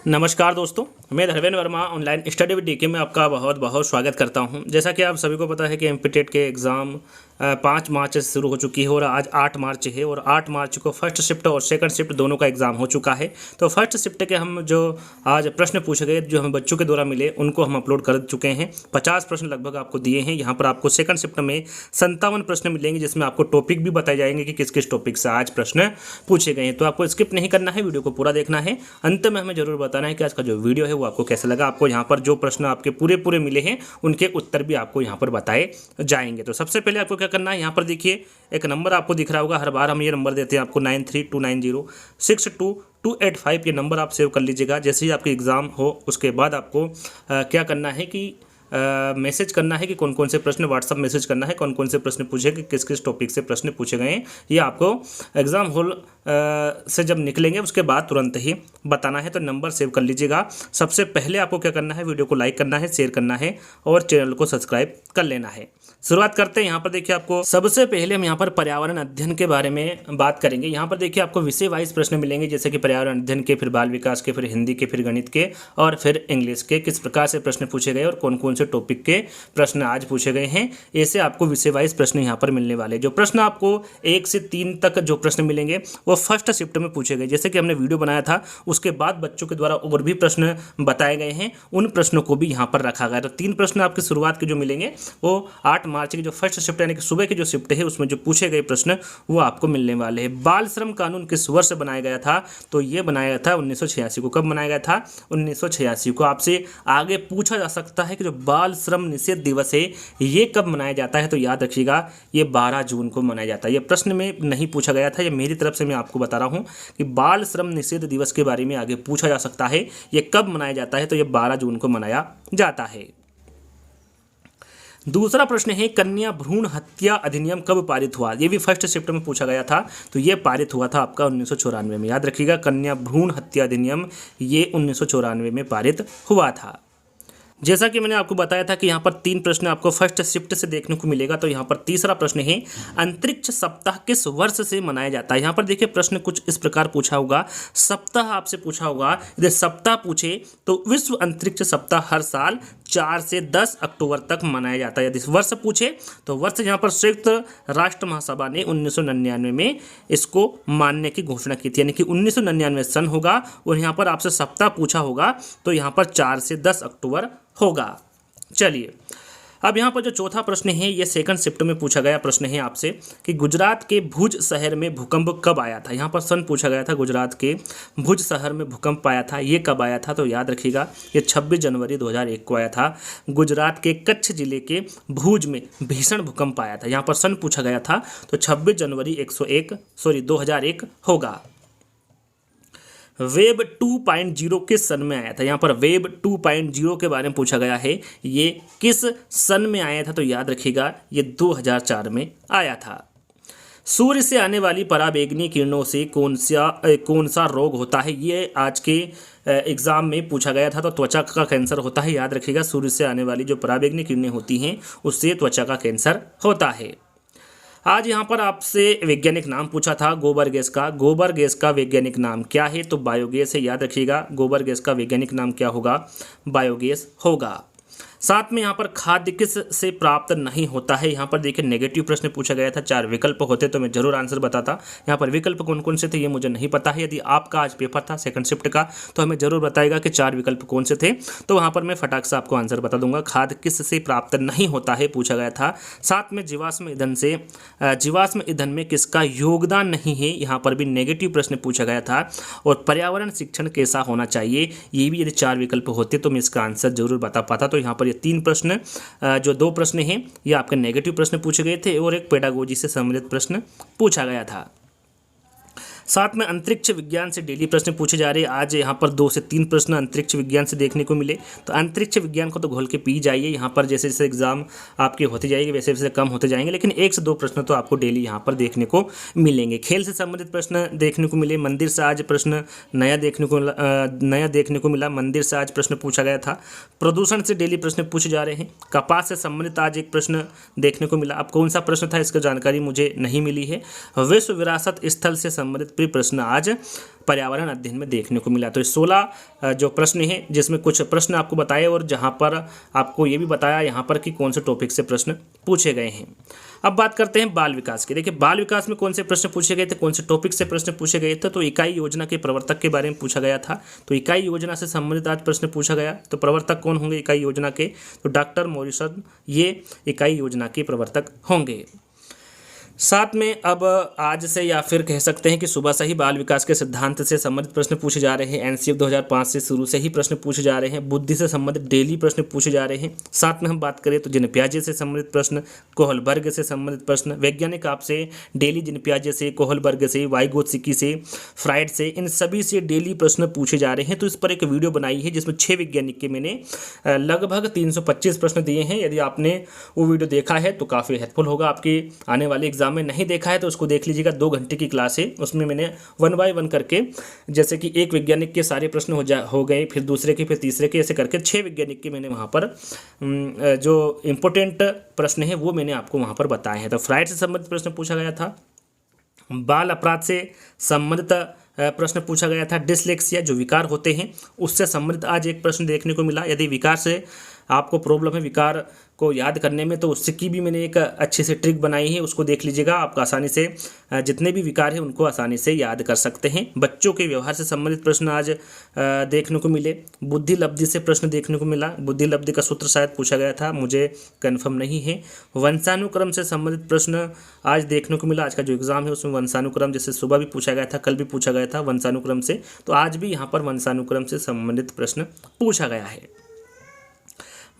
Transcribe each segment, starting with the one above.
नमस्कार दोस्तों, मैं Dharmendra Verma online study with DK में आपका बहुत बहुत स्वागत करता हूं। जैसा कि आप सभी को पता है कि एमपीटेट के एग्ज़ाम 5 मार्च से शुरू हो चुकी है और आज 8 मार्च है और 8 मार्च को फर्स्ट शिफ्ट और सेकंड शिफ्ट दोनों का एग्ज़ाम हो चुका है। तो फर्स्ट शिफ्ट के हम जो आज प्रश्न पूछे गए जो हमें बच्चों के द्वारा मिले उनको हम अपलोड कर चुके हैं। 50 प्रश्न लगभग आपको दिए हैं। यहाँ पर आपको सेकंड शिफ्ट में 57 प्रश्न मिलेंगे जिसमें आपको टॉपिक भी बताए जाएंगे कि किस किस टॉपिक से आज प्रश्न पूछे गए हैं। तो आपको स्किप नहीं करना है, वीडियो को पूरा देखना है। अंत में हमें जरूर बताना है कि आज का जो वीडियो है वो आपको कैसा लगा। आपको यहाँ पर जो प्रश्न आपके पूरे मिले हैं उनके उत्तर भी आपको यहाँ पर बताए जाएंगे। तो सबसे पहले आपको क्या करना है, यहाँ पर देखिए एक नंबर आपको दिख रहा होगा। हर बार हम ये नंबर देते हैं आपको 9329062285। ये नंबर आप सेव कर लीजिएगा। जैसे ही आपके एग्ज़ाम हो उसके बाद आपको क्या करना है कि मैसेज करना है कि कौन कौन से प्रश्न, व्हाट्सअप मैसेज करना है कौन कौन से प्रश्न पूछे कि किस किस टॉपिक से प्रश्न पूछे गए हैं। ये आपको एग्ज़ाम हॉल से जब निकलेंगे उसके बाद तुरंत ही बताना है। तो नंबर सेव कर लीजिएगा। सबसे पहले आपको क्या करना है, वीडियो को लाइक करना है, शेयर करना है और चैनल को सब्सक्राइब कर लेना है। शुरुआत करते हैं। यहाँ पर देखिए आपको सबसे पहले हम यहाँ पर पर्यावरण अध्ययन के बारे में बात करेंगे। यहाँ पर देखिए आपको विषय वाइज प्रश्न मिलेंगे, जैसे कि पर्यावरण अध्ययन के, फिर बाल विकास के, फिर हिंदी के, फिर गणित के और फिर इंग्लिश के। किस प्रकार से प्रश्न पूछे गए और कौन कौन से टॉपिक के प्रश्न आज पूछे गए हैं, ऐसे आपको विषय वाइज प्रश्न यहाँ पर मिलने वाले। जो प्रश्न आपको 1 से 3 तक जो प्रश्न मिलेंगे वो फर्स्ट शिफ्ट में पूछे गए। जैसे कि हमने वीडियो बनाया था उसके बाद बच्चों के द्वारा और भी प्रश्न बताए गए हैं, उन प्रश्नों को भी यहाँ पर रखा गया। तो 3 प्रश्न आपके शुरुआत के जो मिलेंगे वो 8 मार्च की जो फर्स्ट शिफ्ट यानी कि सुबह की जो शिफ्ट है उसमें जो पूछे गए प्रश्न वो आपको मिलने वाले हैं। बाल श्रम कानून किस वर्ष बनाया गया था? तो ये बनाया गया था 1986 को। कब बनाया गया था? 1986 को। आपसे आगे पूछा जा सकता है कि जो बाल श्रम निषेध दिवस है ये कब मनाया जाता है? तो याद रखिएगा ये 12 जून को मनाया जाता है। ये प्रश्न में नहीं पूछा गया था, ये मेरी तरफ से मैं आपको बता रहा हूँ कि बाल श्रम निषेध दिवस के बारे में आगे पूछा जा सकता है। ये कब मनाया जाता है? तो ये 12 जून को मनाया जाता है। दूसरा प्रश्न है कन्या भ्रूण हत्या अधिनियम कब पारित हुआ? ये भी फर्स्ट शिफ्ट में पूछा गया था। तो ये पारित हुआ था आपका 1994 में। याद रखिएगा कन्या भ्रूण हत्या अधिनियम ये 1994 में पारित हुआ था। जैसा कि मैंने आपको बताया था कि यहाँ पर 3 प्रश्न आपको फर्स्ट शिफ्ट से देखने को मिलेगा। तो यहाँ पर तीसरा प्रश्न है अंतरिक्ष सप्ताह किस वर्ष से मनाया जाता है? यहाँ पर देखिए प्रश्न कुछ इस प्रकार पूछा होगा, सप्ताह आपसे पूछा होगा। यदि सप्ताह पूछे तो विश्व अंतरिक्ष सप्ताह हर साल 4 से 10 अक्टूबर तक मनाया जाता है। यदि वर्ष पूछे तो वर्ष यहाँ पर संयुक्त राष्ट्र महासभा ने 1999 में इसको मानने की घोषणा की थी, यानी कि 1999 सन होगा। और यहाँ पर आपसे सप्ताह पूछा होगा तो यहाँ पर 4 से 10 अक्टूबर होगा। चलिए अब यहाँ पर जो चौथा प्रश्न है ये सेकंड शिफ्ट में पूछा गया प्रश्न है आपसे कि गुजरात के भुज शहर में भूकंप कब आया था? यहाँ पर सन पूछा गया था। गुजरात के भुज शहर में भूकंप आया था, ये कब आया था? तो याद रखिएगा ये 26 जनवरी 2001 को आया था। गुजरात के कच्छ जिले के भुज में भीषण भूकंप आया था। यहाँ पर सन पूछा गया था तो 26 जनवरी 2001 होगा। वेब 2.0 किस सन में आया था? यहाँ पर वेब 2.0 के बारे में पूछा गया है, ये किस सन में आया था? तो याद रखिएगा ये 2004 में आया था। सूर्य से आने वाली पराबैंगनी किरणों से कौन सा रोग होता है? ये आज के एग्ज़ाम में पूछा गया था। तो त्वचा का कैंसर होता है। याद रखिएगा सूर्य से आने वाली जो पराबैंगनी किरणें होती हैं उससे त्वचा का कैंसर होता है। आज यहाँ पर आपसे वैज्ञानिक नाम पूछा था गोबर गैस का। गोबर गैस का वैज्ञानिक नाम क्या है? तो बायोगैस है। याद रखिएगा गोबर गैस का वैज्ञानिक नाम क्या होगा? बायोगैस होगा। साथ में यहाँ पर खाद्य किस से प्राप्त नहीं होता है? यहाँ पर देखिए नेगेटिव प्रश्न पूछा गया था। 4 विकल्प होते तो मैं जरूर आंसर बताता। यहाँ पर विकल्प कौन कौन से थे ये मुझे नहीं पता है। यदि आपका आज पेपर था सेकंड शिफ्ट का तो हमें जरूर बताएगा कि 4 विकल्प कौन से थे, तो वहाँ पर मैं फटाक से आपको आंसर बता दूंगा। खाद्य किस से प्राप्त नहीं होता है पूछा गया था। साथ में जीवाश्म ईंधन में किसका योगदान नहीं है? यहाँ पर भी नेगेटिव प्रश्न पूछा गया था। और पर्यावरण शिक्षण कैसा होना चाहिए? ये भी यदि 4 विकल्प होते तो मैं इसका आंसर जरूर बता पाता। तो यहाँ पर 3 प्रश्न जो 2 प्रश्न हैं ये आपके नेगेटिव प्रश्न पूछे गए थे और एक पेडागोजी से संबंधित प्रश्न पूछा गया था। साथ में अंतरिक्ष विज्ञान से डेली प्रश्न पूछे जा रहे हैं। आज यहाँ पर 2 से 3 प्रश्न अंतरिक्ष विज्ञान से देखने को मिले। तो अंतरिक्ष विज्ञान को तो घोल के पी जाइए। यहाँ पर जैसे जैसे एग्जाम आपके होते जाएंगे वैसे वैसे कम होते जाएंगे, लेकिन 1 से 2 प्रश्न तो आपको डेली यहाँ पर देखने को मिलेंगे। खेल से संबंधित प्रश्न देखने को मिले। मंदिर से आज प्रश्न नया देखने को मिला। मंदिर से आज प्रश्न पूछा गया था। प्रदूषण से डेली प्रश्न पूछे जा रहे हैं। कपास से संबंधित आज एक प्रश्न देखने को मिला। अब कौन सा प्रश्न था इसका जानकारी मुझे नहीं मिली है। विश्व विरासत स्थल से संबंधित लोकप्रिय प्रश्न आज पर्यावरण अध्ययन में देखने को मिला। तो ये 16 जो प्रश्न हैं जिसमें कुछ प्रश्न आपको बताए और जहाँ पर आपको ये भी बताया यहाँ पर कि कौन से टॉपिक से प्रश्न पूछे गए हैं। अब बात करते हैं बाल विकास की। देखिए बाल विकास में कौन से प्रश्न पूछे गए थे, कौन से टॉपिक से प्रश्न पूछे गए थे। तो इकाई योजना के प्रवर्तक के बारे में पूछा गया था। तो इकाई योजना से संबंधित आज प्रश्न पूछा गया। तो प्रवर्तक कौन होंगे इकाई योजना के, तो डॉक्टर मॉरिसन ये इकाई योजना के प्रवर्तक होंगे। साथ में अब आज से या फिर कह सकते हैं कि सुबह से ही बाल विकास के सिद्धांत से संबंधित प्रश्न पूछे जा रहे हैं। एनसीएफ 2005 से शुरू से ही प्रश्न पूछे जा रहे हैं। बुद्धि से संबंधित डेली प्रश्न पूछे जा रहे हैं। साथ में हम बात करें तो जिन पियाजे से संबंधित प्रश्न, कोहलबर्ग से संबंधित प्रश्न, वैज्ञानिक आपसे डेली जिन पियाजे से, कोहलबर्ग से, वाइगोत्स्की से, फ्राइड से, इन सभी से डेली प्रश्न पूछे जा रहे हैं। तो इस पर एक वीडियो बनाई है जिसमें 6 वैज्ञानिक के मैंने लगभग 325 प्रश्न दिए हैं। यदि आपने वो वीडियो देखा है तो काफ़ी हेल्पफुल होगा आपके आने वाले एग्जाम में। नहीं देखा है तो उसको देख लीजिएगा, 2 घंटे की क्लास है। उसमें मैंने 1 बाय 1 करके, जैसे कि एक वैज्ञानिक के सारे प्रश्न हो गए, फिर दूसरे के, फिर तीसरे के, ऐसे करके 6 वैज्ञानिक के मैंने वहाँ पर जो इम्पोर्टेंट प्रश्न है वो मैंने आपको वहाँ पर बताए हैं। तो फ्राइड से संबंधित प्रश्न पूछा गया था। बाल अपराध से संबंधित प्रश्न पूछा गया था। डिसलेक्सिया जो विकार होते हैं उससे संबंधित आज एक प्रश्न देखने को मिला। यदि विकार से आपको प्रॉब्लम है विकार को याद करने में तो उससे की भी मैंने एक अच्छे से ट्रिक बनाई है, उसको देख लीजिएगा। आप आसानी से जितने भी विकार हैं उनको आसानी से याद कर सकते हैं। बच्चों के व्यवहार से संबंधित प्रश्न आज देखने को मिले। बुद्धि लब्धि से प्रश्न देखने को मिला। बुद्धि लब्धि का सूत्र शायद पूछा गया था, मुझे कन्फर्म नहीं है। वंशानुक्रम से संबंधित प्रश्न आज देखने को मिला। आज का जो एग्ज़ाम है उसमें वंशानुक्रम, जैसे सुबह भी पूछा गया था, कल भी पूछा गया था वंशानुक्रम से, तो आज भी यहाँ पर वंशानुक्रम से संबंधित प्रश्न पूछा गया है।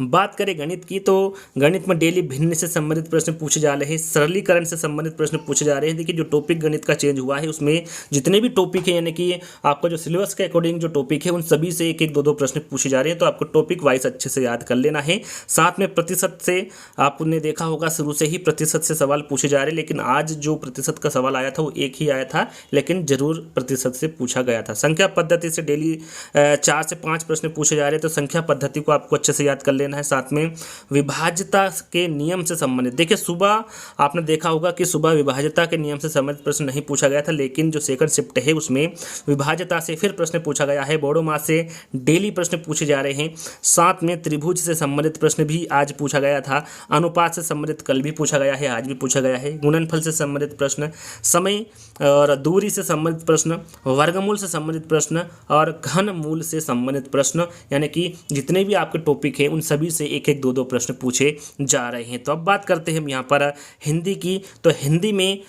बात करें गणित की तो गणित में डेली भिन्न से संबंधित प्रश्न पूछे जा रहे हैं। सरलीकरण से संबंधित प्रश्न पूछे जा रहे हैं। देखिए जो टॉपिक गणित का चेंज हुआ है उसमें जितने भी टॉपिक है, यानी कि आपका जो सिलेबस के अकॉर्डिंग जो टॉपिक है उन सभी से 1-1, 2-2 प्रश्न पूछे जा रहे हैं। तो आपको टॉपिक वाइज अच्छे से याद कर लेना है। साथ में प्रतिशत से आपने देखा होगा शुरू से ही प्रतिशत से सवाल पूछे जा रहे हैं, लेकिन आज जो प्रतिशत का सवाल आया था वो एक ही आया था, लेकिन जरूर प्रतिशत से पूछा गया था। संख्या पद्धति से डेली 4 से 5 प्रश्न पूछे जा रहे हैं। तो संख्या पद्धति को आपको अच्छे से याद कर लेना है। साथ में विभाज्यता के नियम से संबंधित, देखिए सुबह आपने देखा होगा कि सुबह विभाज्यता के नियम से संबंधित प्रश्न नहीं पूछा गया था, लेकिन जो सेकंड शिफ्ट है उसमें विभाज्यता से फिर प्रश्न पूछा गया है। बोडोमास से डेली प्रश्न पूछे जा रहे हैं। साथ में त्रिभुज से संबंधित प्रश्न भी आज पूछा गया था। अनुपात से संबंधित कल भी पूछा गया है, आज भी पूछा गया है। गुणनफल से संबंधित प्रश्न, समय और दूरी से संबंधित प्रश्न, वर्गमूल से संबंधित प्रश्न और घनमूल से संबंधित प्रश्न, यानी कि जितने भी आपके टॉपिक है उन सभी से 1-1, 2-2 प्रश्न पूछे जा रहे हैं। तो अब बात करते हैं हम यहाँ पर हिंदी की। तो हिंदी में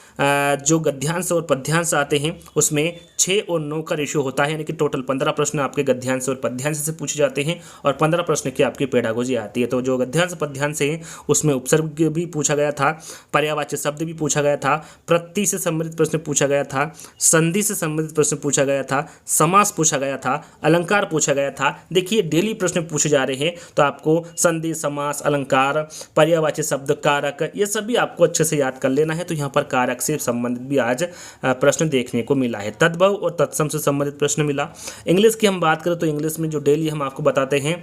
जो गद्यांश और पद्यांश आते हैं उसमें 6 और 9 का रेशियो होता है, यानी कि टोटल 15 प्रश्न आपके गद्यांश और पद्यांश से पूछे जाते हैं और 15 प्रश्न की आपकी पेडागोजी आती है। तो जो गद्यांश पद्यांश है उसमें उपसर्ग भी पूछा गया था, पर्यायवाची शब्द भी पूछा गया था, प्रत्यय से संबंधित प्रश्न पूछा गया था, संधि से संबंधित प्रश्न पूछा गया था, समास पूछा गया था, अलंकार पूछा गया था। देखिए डेली प्रश्न पूछे जा रहे हैं तो आपको संधि, समास, अलंकार, पर्यायवाची शब्द, कारक, ये सभी आपको अच्छे से याद कर लेना है। तो यहाँ पर कारक से संबंधित भी आज प्रश्न देखने को मिला है। तद्भव और तत्सम से संबंधित प्रश्न मिला। इंग्लिश की हम बात करें तो इंग्लिश में जो डेली हम आपको बताते हैं,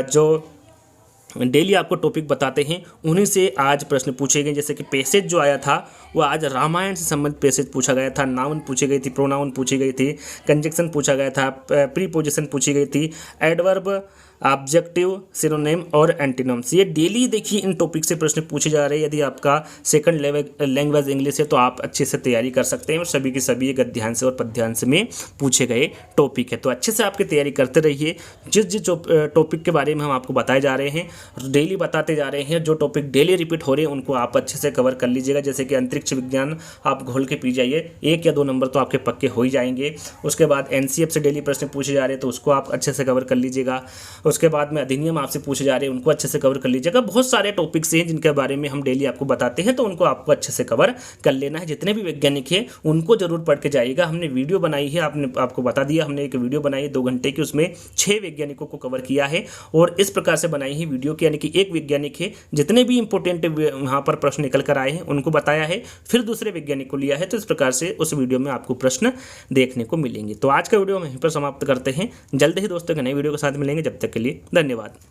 जो डेली आपको टॉपिक बताते हैं उन्हीं से आज प्रश्न पूछे गए। जैसे कि पैसेज जो आया था वो आज रामायण से संबंधित पैसेज पूछा गया था। नाउन पूछी गई थी, प्रोनाउन पूछी गई थी, कंजक्शन पूछा गया था, प्रीपोजिशन पूछी गई थी, एडवर्ब, ऑब्जेक्टिव, सिनोनिम और एंटीनम्स। ये डेली देखिए इन टॉपिक से प्रश्न पूछे जा रहे हैं। यदि आपका सेकंड लैंग्वेज इंग्लिश है तो आप अच्छे से तैयारी कर सकते हैं और सभी के सभी गद्यांश और पद्यांश में पूछे गए टॉपिक है। तो अच्छे से आपकी तैयारी करते रहिए। जिस जिस टॉपिक के बारे में हम आपको बताए जा रहे हैं, डेली बताते जा रहे हैं, जो टॉपिक डेली रिपीट हो रहे हैं उनको आप अच्छे से कवर कर लीजिएगा। जैसे कि अंतरिक्ष विज्ञान आप घोल के पी जाइए, 1 या 2 नंबर तो आपके पक्के हो ही जाएंगे। उसके बाद एनसीएफ से डेली प्रश्न पूछे जा रहे हैं तो उसको आप अच्छे से कवर कर लीजिएगा। उसके बाद में अधिनियम आपसे पूछे जा रहे हैं उनको अच्छे से कवर कर लीजिएगा। बहुत सारे टॉपिक्स हैं जिनके बारे में हम डेली आपको बताते हैं, तो उनको आपको अच्छे से कवर कर लेना है। जितने भी वैज्ञानिक हैं उनको जरूर पढ़ के जाइएगा। हमने वीडियो बनाई है, आपको बता दिया, हमने एक वीडियो बनाई 2 घंटे की, उसमें 6 वैज्ञानिकों को कवर किया है और इस प्रकार से बनाई है वीडियो की, यानी कि एक वैज्ञानिक है, जितने भी इंपॉर्टेंट वहाँ पर प्रश्न निकल कर आए हैं उनको बताया है, फिर दूसरे वैज्ञानिक को लिया है। तो इस प्रकार से उस वीडियो में आपको प्रश्न देखने को मिलेंगे। तो आज का वीडियो हम यहीं पर समाप्त करते हैं। जल्द ही दोस्तों के नए वीडियो के साथ मिलेंगे। जब तक के लिए धन्यवाद।